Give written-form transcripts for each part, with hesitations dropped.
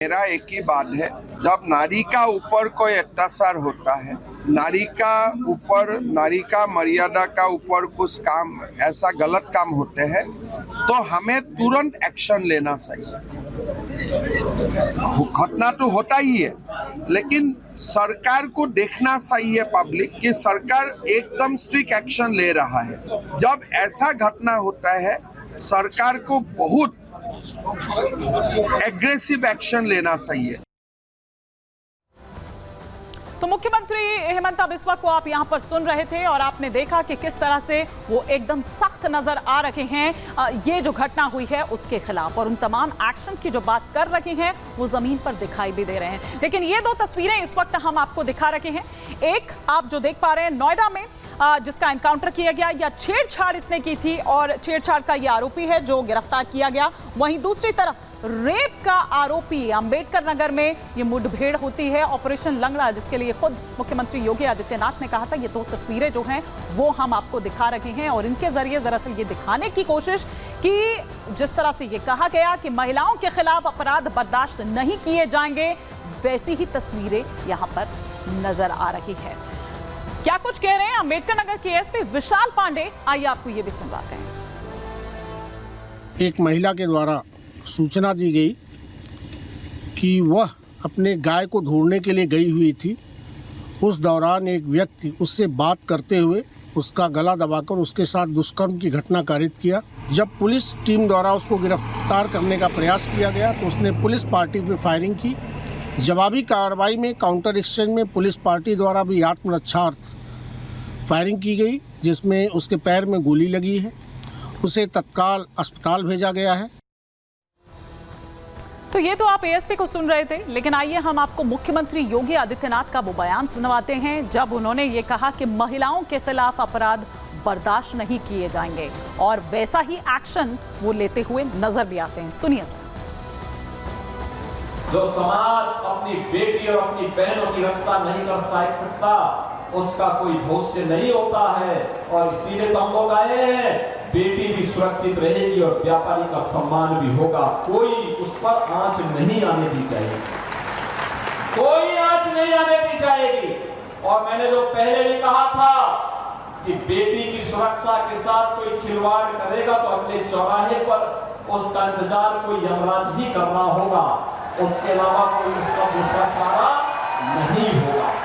मेरा एक ही बात है, जब नारी का ऊपर कोई अत्याचार होता है, नारी का ऊपर, नारी का मर्यादा का ऊपर कुछ काम, ऐसा गलत काम होते हैं तो हमें तुरंत एक्शन लेना चाहिए। घटना तो होता ही है, लेकिन सरकार को देखना चाहिए पब्लिक कि सरकार एकदम स्ट्रिक्ट एक्शन ले रहा है। जब ऐसा घटना होता है सरकार को बहुत एग्रेसिव एक्शन लेना चाहिए। तो मुख्यमंत्री हेमंत बिस्वा को आप यहां पर सुन रहे थे और आपने देखा कि किस तरह से वो एकदम सख्त नजर आ रहे हैं ये जो घटना हुई है उसके खिलाफ, और उन तमाम एक्शन की जो बात कर रहे हैं वो जमीन पर दिखाई भी दे रहे हैं। लेकिन ये दो तस्वीरें इस वक्त हम आपको दिखा रहे हैं। एक आप जो देख पा रहे हैं नोएडा में जिसका एनकाउंटर किया गया या छेड़छाड़ इसने की थी और छेड़छाड़ का ये आरोपी है जो गिरफ्तार किया गया। वहीं दूसरी तरफ रेप का आरोपी अंबेडकर नगर में ये मुठभेड़ होती है, ऑपरेशन लंगड़ा, जिसके लिए खुद मुख्यमंत्री योगी आदित्यनाथ ने कहा था। ये दो तस्वीरें जो हैं वो हम आपको दिखा रहे हैं और इनके जरिए दरअसल ये दिखाने की कोशिश कि जिस तरह से ये कहा गया कि महिलाओं के खिलाफ अपराध बर्दाश्त नहीं किए जाएंगे, वैसी ही तस्वीरें यहां पर नजर आ रही है। क्या कुछ कह रहे हैं अंबेडकर नगर के एसपी विशाल पांडे, आइए आपको ये भी सुनवाते हैं। एक महिला के द्वारा सूचना दी गई कि वह अपने गाय को ढूंढने के लिए गई हुई थी। उस दौरान एक व्यक्ति उससे बात करते हुए उसका गला दबाकर उसके साथ दुष्कर्म की घटना कारित किया। जब पुलिस टीम द्वारा उसको गिरफ्तार करने का प्रयास किया गया तो उसने पुलिस पार्टी पर फायरिंग की। जवाबी कार्रवाई में काउंटर एक्सचेंज में पुलिस पार्टी द्वारा भी आत्मरक्षार्थ फायरिंग की गई, जिसमें उसके पैर में गोली लगी है। उसे तत्काल अस्पताल भेजा गया है। तो ये तो आप एएसपी को सुन रहे थे, लेकिन आइए हम आपको मुख्यमंत्री योगी आदित्यनाथ का वो बयान सुनवाते हैं जब उन्होंने ये कहा कि महिलाओं के खिलाफ अपराध बर्दाश्त नहीं किए जाएंगे और वैसा ही एक्शन वो लेते हुए नजर भी आते हैं। सुनिए सर। जो समाज अपनी बेटी और अपनी बहनों की रक्षा नहीं कर सकता उसका कोई भविष्य नहीं होता है, और इसीलिए तो हम लोग आए हैं। बेटी भी सुरक्षित रहेगी और व्यापारी का सम्मान भी होगा। कोई उस पर आंच नहीं आने दी जाएगी, कोई आंच नहीं आने दी जाएगी। और मैंने जो पहले भी कहा था कि बेटी की सुरक्षा के साथ कोई खिलवाड़ करेगा तो अगले चौराहे पर उसका इंतजार कोई यमराज ही करना होगा, उसके अलावा कोई उसका दूसरा चारा नहीं होगा।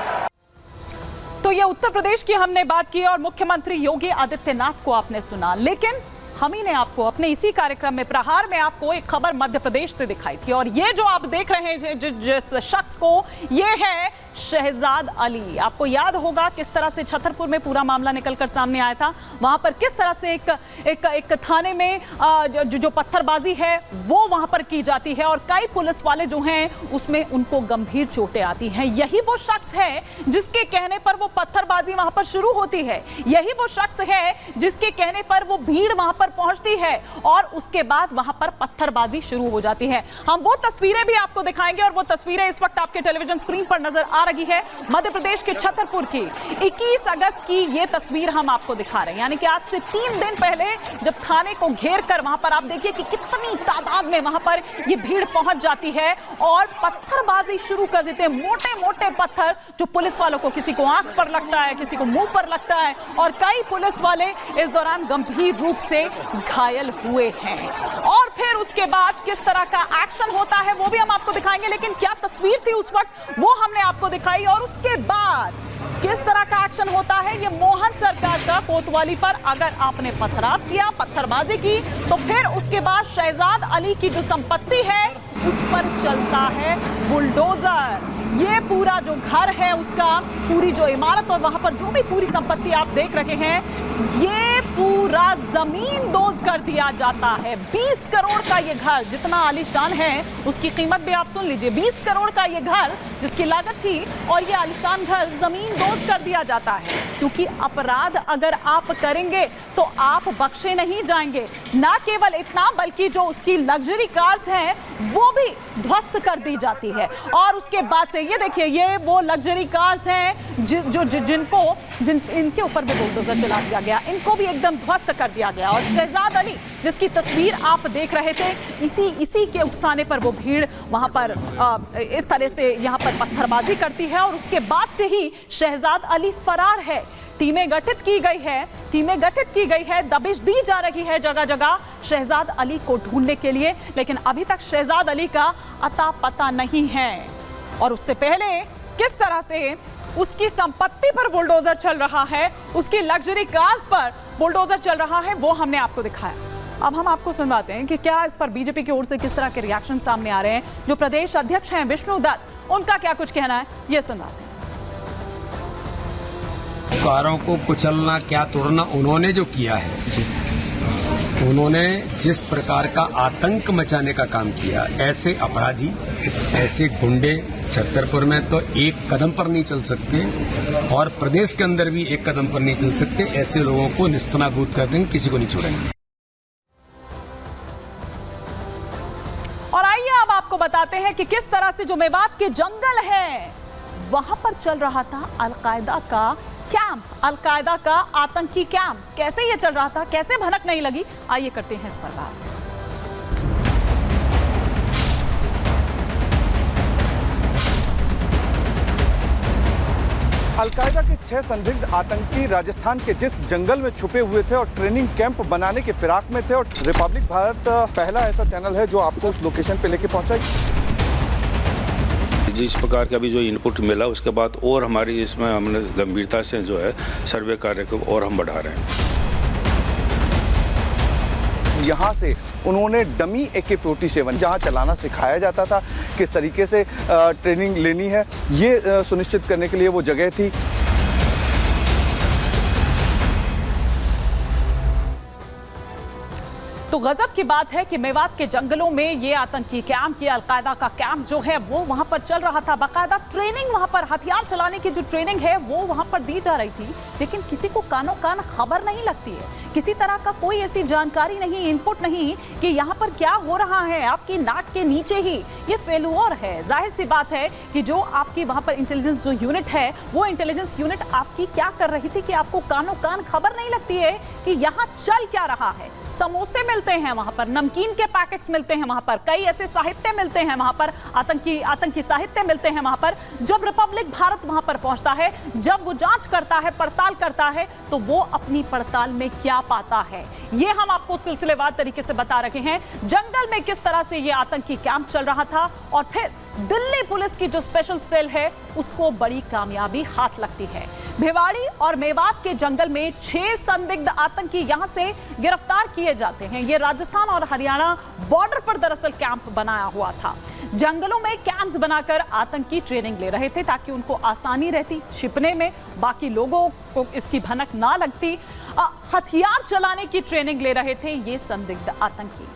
तो ये उत्तर प्रदेश की हमने बात की और मुख्यमंत्री योगी आदित्यनाथ को आपने सुना, लेकिन हम ही ने आपको अपने इसी कार्यक्रम में प्रहार में आपको एक खबर मध्य प्रदेश से दिखाई थी। और ये जो आप देख रहे हैं जिस शख्स को, ये है शहजाद अली। आपको याद होगा किस तरह से छतरपुर में पूरा मामला निकलकर सामने आया था। वहां पर किस तरह से एक थाने में जो पत्थरबाजी है वो वहां पर की जाती है और कई पुलिस वाले जो हैं उसमें उनको गंभीर चोटें आती हैं। यही वो शख्स है जिसके कहने पर वो पत्थरबाजी वहां पर शुरू होती है। यही वो शख्स है जिसके कहने पर वो भीड़ वहां पर पहुंचती है और उसके बाद वहां पर पत्थरबाजी शुरू हो जाती है। हम वो तस्वीरें भी आपको दिखाएंगे और वो तस्वीरें इस वक्त आपके टेलीविजन स्क्रीन पर नजर आ रही है। मध्य प्रदेश के छतरपुर की 21 अगस्त की ये तस्वीर हम आपको दिखा रहे हैं, यानी कि आज से 3 दिन पहले जब थाने को घेर कर वहां पर आप देखिए कि कितनी तादाद में वहां पर ये भीड़ पहुंच जाती है और पत्थरबाजी शुरू कर देते हैं। मोटे मोटे पत्थर जो पुलिस वालों को, किसी को आंख पर लगता है, किसी को मुंह पर लगता है और कई पुलिस वाले इस दौरान गंभीर रूप से घायल हुए हैं। और फिर उसके बाद किस तरह का एक्शन होता है वो भी हम आपको दिखाएंगे, लेकिन क्या तस्वीर थी उस वक्त वो हमने आपको दिखाई। और उसके बाद किस तरह का एक्शन होता है ये मोहन सरकार का कोतवाली पर अगर आपने पथराव किया, पत्थरबाजी की, तो फिर उसके बाद शहजाद अली की जो संपत्ति है उस पर चलता है बुलडोजर। ये पूरा जो घर है उसका, पूरी जो इमारत और वहां पर जो भी पूरी संपत्ति आप देख रहे हैं, ये पूरा जमीन दोज कर दिया जाता है। 20 करोड़ का ये घर, जितना आलीशान है उसकी कीमत भी आप सुन लीजिए। 20 करोड़ का ये घर जिसकी लागत थी और ये आलीशान घर जमीन दोज कर दिया जाता है, क्योंकि अपराध अगर आप करेंगे तो आप बख्शे नहीं जाएंगे। ना केवल इतना बल्कि जो उसकी लग्जरी कार्स हैं वो भी ध्वस्त कर दी जाती है। और उसके बाद से ये देखिए, ये वो लग्जरी कार्स हैं जिनको इनके ऊपर भी बुलडोजर चला दिया गया, इनको भी एकदम एकदम ध्वस्त कर दिया गया। और शहजाद अली, जिसकी तस्वीर आप देख रहे थे, इसी के उकसाने पर वो भीड़ वहां पर इस तरह से यहां पर पत्थरबाजी करती है और उसके बाद से ही शहजाद अली फरार है। टीमें गठित की गई है, दबिश दी जा रही है जगह जगह शहजाद अली को ढूंढने के लिए, लेकिन अभी तक शहजाद अली का अता पता नहीं है। और उससे पहले किस तरह से उसकी संपत्ति पर बुलडोजर चल रहा है, उसकी लग्जरी कार्स पर बुलडोजर चल रहा है, वो हमने आपको दिखाया। अब हम आपको सुनवाते हैं कि क्या इस पर बीजेपी की ओर से किस तरह के रिएक्शन सामने आ रहे हैं। जो प्रदेश अध्यक्ष हैं विष्णु दत्त, उनका क्या कुछ कहना है, ये सुनवाते हैं। कारों को कुचलना, क्या तोड़ना उन्होंने जो किया है, उन्होंने जिस प्रकार का आतंक मचाने का काम किया, ऐसे अपराधी, ऐसे गुंडे छतरपुर में तो एक कदम पर नहीं चल सकते और प्रदेश के अंदर भी एक कदम पर नहीं चल सकते। ऐसे लोगों को निस्तनाबूद कर देंगे, किसी को नहीं छोड़ेंगे। और आइए अब आपको बताते हैं कि किस तरह से जो मेवात के जंगल है, वहां पर चल रहा था अलकायदा का कैंप, अलकायदा का आतंकी कैंप। कैसे ये चल रहा था, कैसे भनक नहीं लगी, आइए करते हैं इस पर बात। अलकायदा के 6 संदिग्ध आतंकी राजस्थान के जिस जंगल में छुपे हुए थे और ट्रेनिंग कैंप बनाने के फिराक में थे, और रिपब्लिक भारत पहला ऐसा चैनल है जो आपको उस लोकेशन पे लेके पहुंचा। जिस प्रकार का भी जो इनपुट मिला, उसके बाद और हमारी इसमें हमने गंभीरता से जो है सर्वे कार्य को और हम बढ़ा रहे हैं। यहाँ से उन्होंने डमी AK-47 जहाँ चलाना सिखाया जाता था, किस तरीके से ट्रेनिंग लेनी है, ये सुनिश्चित करने के लिए वो जगह थी। तो गजब की बात है कि मेवात के जंगलों में ये आतंकी कैंप, ये अलकायदा का कैंप जो है वो वहां पर चल रहा था। बाकायदा ट्रेनिंग वहां पर, हथियार चलाने की जो ट्रेनिंग है वो वहां पर दी जा रही थी, लेकिन किसी को कानो कान खबर नहीं लगती है। किसी तरह का कोई ऐसी जानकारी नहीं, इनपुट नहीं कि यहाँ पर क्या हो रहा है। आपकी नाक के नीचे ही ये फेल्योर है। जाहिर सी बात है कि जो आपकी वहां पर इंटेलिजेंस जो यूनिट है, वो इंटेलिजेंस यूनिट आपकी क्या कर रही थी कि आपको कानो कान खबर नहीं लगती है कि यहाँ चल क्या रहा है। समोसे मिलते हैं वहां पर, नमकीन के पैकेट्स मिलते हैं वहां पर, कई ऐसे साहित्य मिलते हैं वहां पर, आतंकी साहित्य मिलते हैं वहां पर। जब रिपब्लिक भारत वहां पर पहुंचता है, जब वो जांच करता है, पड़ताल करता है, तो वो अपनी पड़ताल में क्या पाता है, ये हम आपको सिलसिलेवार तरीके से बता रहे हैं। जंगल में किस तरह से ये आतंकी कैंप चल रहा था और फिर दिल्ली पुलिस की जो स्पेशल सेल है उसको बड़ी कामयाबी हाथ लगती है। भिवाड़ी और मेवात के जंगल में 6 संदिग्ध आतंकी यहां से गिरफ्तार किए जाते हैं। ये राजस्थान और हरियाणा बॉर्डर पर दरअसल कैंप बनाया हुआ था। जंगलों में कैंप्स बनाकर आतंकी ट्रेनिंग ले रहे थे ताकि उनको आसानी रहती छिपने में, बाकी लोगों को इसकी भनक ना लगती। हथियार चलाने की ट्रेनिंग ले रहे थे ये संदिग्ध आतंकी।